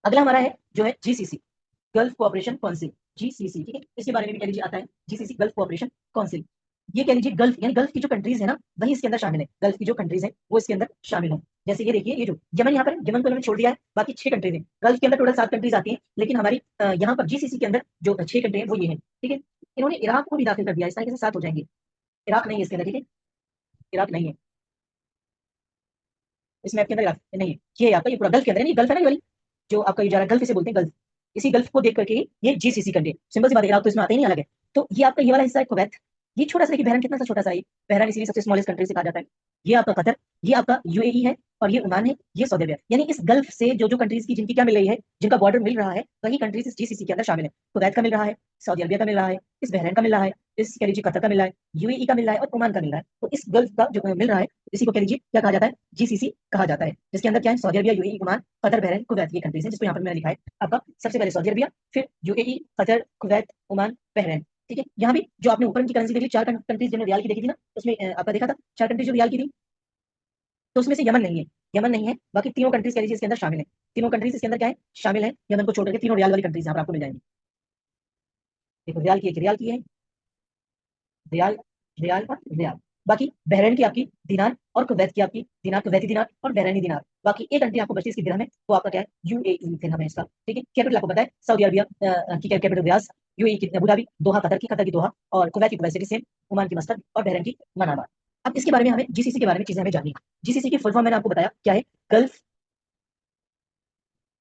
अगला हमारा है जो है GCC, gulf cooperation council, GCC, ठीक है। इसके बारे में भी कह लीजिए आता है, जीसीसी गल्फ कोऑपरेशन काउंसिल। ये कह लीजिए गल्फ यानी गल्फ की जो कंट्रीज है ना, वही इसके अंदर शामिल है। गल्फ की जो कंट्रीज है वो इसके अंदर शामिल है। जैसे ये देखिए, ये जो यमन यहाँ पर है, यमन को इन्होंने छोड़ दिया है, बाकी 6 कंट्रीज हैं। गल्फ के अंदर टोटल 7 कंट्रीज आती हैं, लेकिन हमारी यहाँ पर जीसीसी के अंदर जो 6 कंट्री है वो ये है, ठीक है। इन्होंने इराक को भी दाखिल कर दिया, इस तरीके से 7 हो जाएंगे। इराक नहीं है इसके अंदर, ठीक है, इराक नहीं है इस मैप के अंदर, इराक नहीं है। ये आपका ये पूरा गल्फ के अंदर है, नहीं गल्फ है ना ये वाली, जो आपका ये जा रहा है गल्फ, इसे बोलते हैं गल्फ। इसी गल्फ को देख करके ये जीसीसी कंट्री, सिंपल सी बात है, इराक तो इसमें आता ही नहीं अलग है। तो ये आपका ये वाला हिस्सा है कुवैत, ये छोटा सा, देखिए बहरन कितना सा छोटा सा है, बहरन इसीलिए सबसे स्मॉलेस्ट कंट्री से कहा जाता है। ये आपका कतर, ये आपका यूएई है, और ये ओमान है, ये सऊदी अरबिया। यानी इस गल्फ से जो जो कंट्रीज की जिनकी क्या मिल रही है, जिनका बॉर्डर मिल रहा है, वही कंट्रीज इस जीसीसी के अंदर शामिल है। कुवैत का मिल रहा है, सऊदी अरबिया का मिल रहा है, इस बहरैन का मिल रहा है, इस कह लीजिए कतर का मिल रहा है, यूएई का मिल रहा है, और ओमान का मिल रहा है। तो इस गल्फ का जो मिल रहा है, इसी को कह लीजिए क्या कहा जाता है, जीसीसी कहा जाता है। जिसके अंदर क्या है, Saudi Arabia, UAE, Oman, Qatar, Bahrain, Kuwait, ये कंट्रीज हैं, जिसको यहाँ पर मैंने लिखा है आपका। सबसे पहले सऊदी अरबिया, फिर UAE, Qatar, Kuwait, Oman, Bahrain, ठीक है। यहाँ भी जो आपने ऊपर की करेंसी देख ली, 4 कंट्रीज जो रियाल की देखी थी ना, उसमें आपका देखा था 4 कंट्रीज जो रियाल की थी, तो उसमें से यमन नहीं है, यमन नहीं है। बाकी तीनों कंट्रीज कह लीजिए इसके अंदर शामिल है। तीनों कंट्रीज इसके अंदर क्या है, शामिल है। यमन को छोड़ करके तीनों रियाल वाली कंट्रीज यहाँ पर आपको मिल जाएंगी। देखो रियाल की एक, रियाल की है, रियाल, रियाल और रियाल। बाकी बहरैन की आपकी दिनार, और कुवैत की आपकी दिनार, कुवैती दिनार और बहरैनी दिनार। बाकी एक कंट्री आपको बचती है इसकी दिरहम है, वो आपका क्या है, यूएई दिरहम है इसका, ठीक है। कैपिटल आपको पता है, सऊदी अरबिया की कैपिटल रियाज, यूएई की अबू धाबी, दोहा कतर की दोहा, और कुवैत की कुवैत सिटी सेम, ओमान की मस्कत, और बहरैन की मनामा। अब इसके बारे में हमें जीसीसी के बारे में चीजें हमें जाननी है। जीसीसी की फुल फॉर्म मैंने आपको बताया क्या है, गल्फ।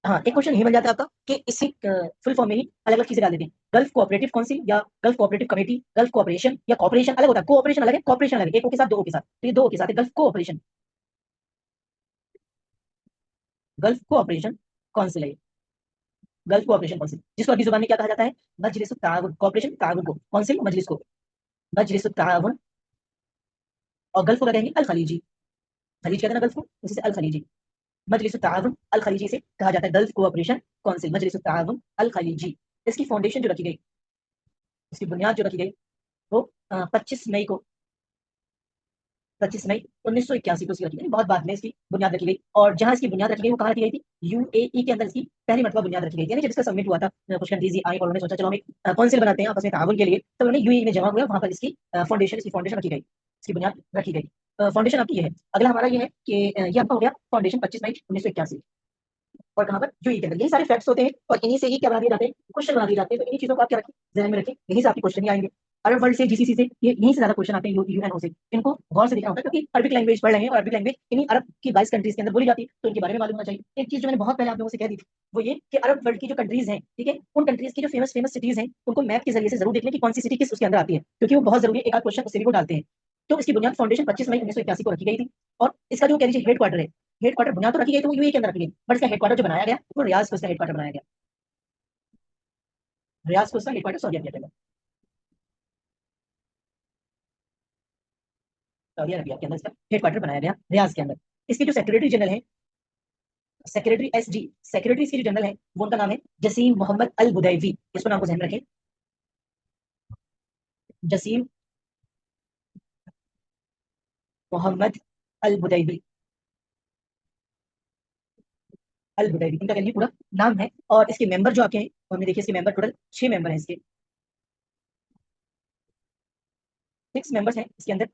हाँ, एक क्वेश्चन ये बन जाता है आपका कि इसी फुल फॉर्म में ही अलग अलग चीजें डाल देते हैं। गल्फ कोऑपरेटिव काउंसिल, या gulf cooperative committee, gulf cooperation, या कॉपरेशन अलग होता है, कोऑपरेशन अलग है, कॉपरेशन अलग है, एक ओ के साथ, दो ओ के साथ, तो ये दो ओ के साथ है, gulf cooperation, gulf cooperation council है ये। गल्फ कोऑपरेशन काउंसिल, जिसको अरबी जुबान में क्या कहा जाता है, मजलिस ताउन, कॉपरेशन ताउन को, काउंसिल मजलिस को, मजलिस ताउन। और गल्फ को क्या कहेंगे, अल खलीजी, खलीज कहते हैं ना गल्फ को, उसी से अल खलीजी, मजलिस ताउन अल खलीजी से कहा जाता है गल्फ कोऑपरेशन काउंसिल, मजलिस ताउन अल खलीजी। इसकी फाउंडेशन जो रखी गई, इसकी बुनियाद जो रखी गई, वो 25 मई को, 25 मई 1981 को इसकी रखी गई, बहुत बाद में इसकी बुनियाद रखी गई। और जहां इसकी बुनियाद रखी गई वो कहाँ रखी गई थी, यूएई के अंदर इसकी पहली मरतबा बुनियाद रखी गई थी। यानी जब इसका समिट हुआ था, कुछ कंट्रीज आई और उन्होंने सोचा चलो हम एक काउंसिल बनाते हैं आपस में ताउन के लिए, तो उन्होंने यूएई में जमा हुआ, वहां पर इसकी फाउंडेशन रखी गई, इसकी बुनियाद रखी गई। फाउंडेशन आपकी ये है। अगला हमारा ये है कि ये आपका हो गया फाउंडेशन 25 मई 1981, और कहाँ पर, यूएई के अंदर। यही सारे फैक्ट्स होते हैं, और इन्हीं से ही क्या बना दिए जाते हैं, क्वेश्चन बना दिए जाते हैं। तो इन्हीं चीजों को आप क्या रखें, ध्यान में रखें, यहीं से आपके क्वेश्चन ही आएंगे। अरब वर्ल्ड से, जीसीसी से, ये यहीं से ज्यादा क्वेश्चन आते हैं, यूएनओ से। इनको गौर से देखना होता है, क्योंकि अरबिक लैंग्वेज पढ़ रहे हैं, और अरबिक लैंग्वेज इन्हीं अरब की 22 कंट्रीज के अंदर बोली जाती है, तो इनके बारे में मालूम होना चाहिए। एक चीज जो मैंने बहुत पहले आप लोगों से कह दी थी, वो ये कि अरब वर्ल्ड की जो कंट्रीज हैं, ठीक है, उन कंट्रीज की जो फेमस फेमस सिटीज हैं, उनको मैप के जरिए से जरूर देख लें कि कौन सी सिटी किस उसके अंदर आती है, क्योंकि वो बहुत जरूरी है, एक आध क्वेश्चन उससे भी वो डालते हैं। तो इसकी बुनियाद फाउंडेशन 25 मई 1981 को रखी गई थी। और इसका जो कह लीजिए हेड क्वार्टर है, हेड क्वार्टर बुनियाद तो रखी गई, तो वो यूएई के अंदर रखी गई, बट इसका हेड क्वार्टर जो बनाया गया वो रियाज को इसका हेड क्वार्टर बनाया गया, रियाज को इसका हेड क्वार्टर सऊदी अरबिया के अंदर, सऊदी अरबिया के अंदर इसका हेड क्वार्टर बनाया गया, रियाज के अंदर। इसके जो सेक्रेटरी जनरल है, सेक्रेटरी एसजी, सेक्रेटरी इसके जो जनरल है, वो उनका नाम है जसीम मोहम्मद अल बुदैवी, इसको नाम को ध्यान में रखें, जसीम मोहम्मद अल बुदैवी, अल बुदैवी इनका कह पूरा नाम है। और इसके मेंबर जो आपके हैं, हमने देखिए इसके मेंबर टोटल 6 मेंबर हैं, इसके 6 मेंबर्स हैं इसके अंदर,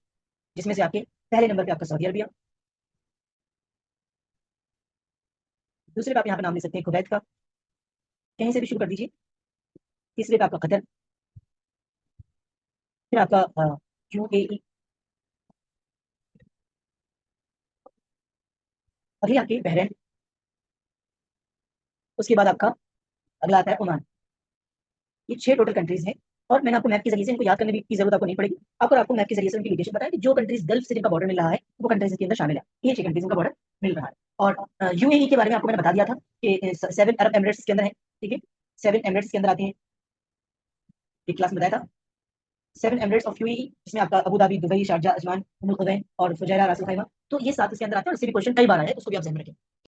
जिसमें से आपके पहले नंबर पे आपका सऊदी अरबिया, दूसरे पे आप यहाँ पे नाम ले सकते हैं कुवैत का, कहीं से भी शुरू कर दीजिए, तीसरे पे आपका कतर, फिर आपका यूएई, अगले आपके बहरीन, उसके बाद आपका अगला आता है ओमान। ये 6 टोटल कंट्रीज हैं। और मैंने आपको मैप के जरिए से इनको याद करने की जरूरत आपको नहीं पड़ेगी, आपको मैप के जरिए से उनकी लोकेशन बताया कि जो कंट्रीज गल्फ से जिनका बॉर्डर मिल रहा है वो कंट्रीज के अंदर शामिल है, ये 6 कंट्रीज का बॉर्डर मिल रहा है। और यूएई के बारे में आपको मैंने बता दिया था कि 7 अरब एमिरेट्स के अंदर है, ठीक है, 7 एमिरेट्स के अंदर आते हैं, एक क्लास में बताया था, 7 एमिरेट्स ऑफ यूएई, जिसमें आपका Abu Dhabi, Dubai, Sharjah, Ajman, Umm al Quwain और फुजैरा, रास अल खैमा, तो ये 7 इसके अंदर आते हैं। और इससे भी क्वेश्चन कई बार आया है, उसको भी आप ध्यान में रखें।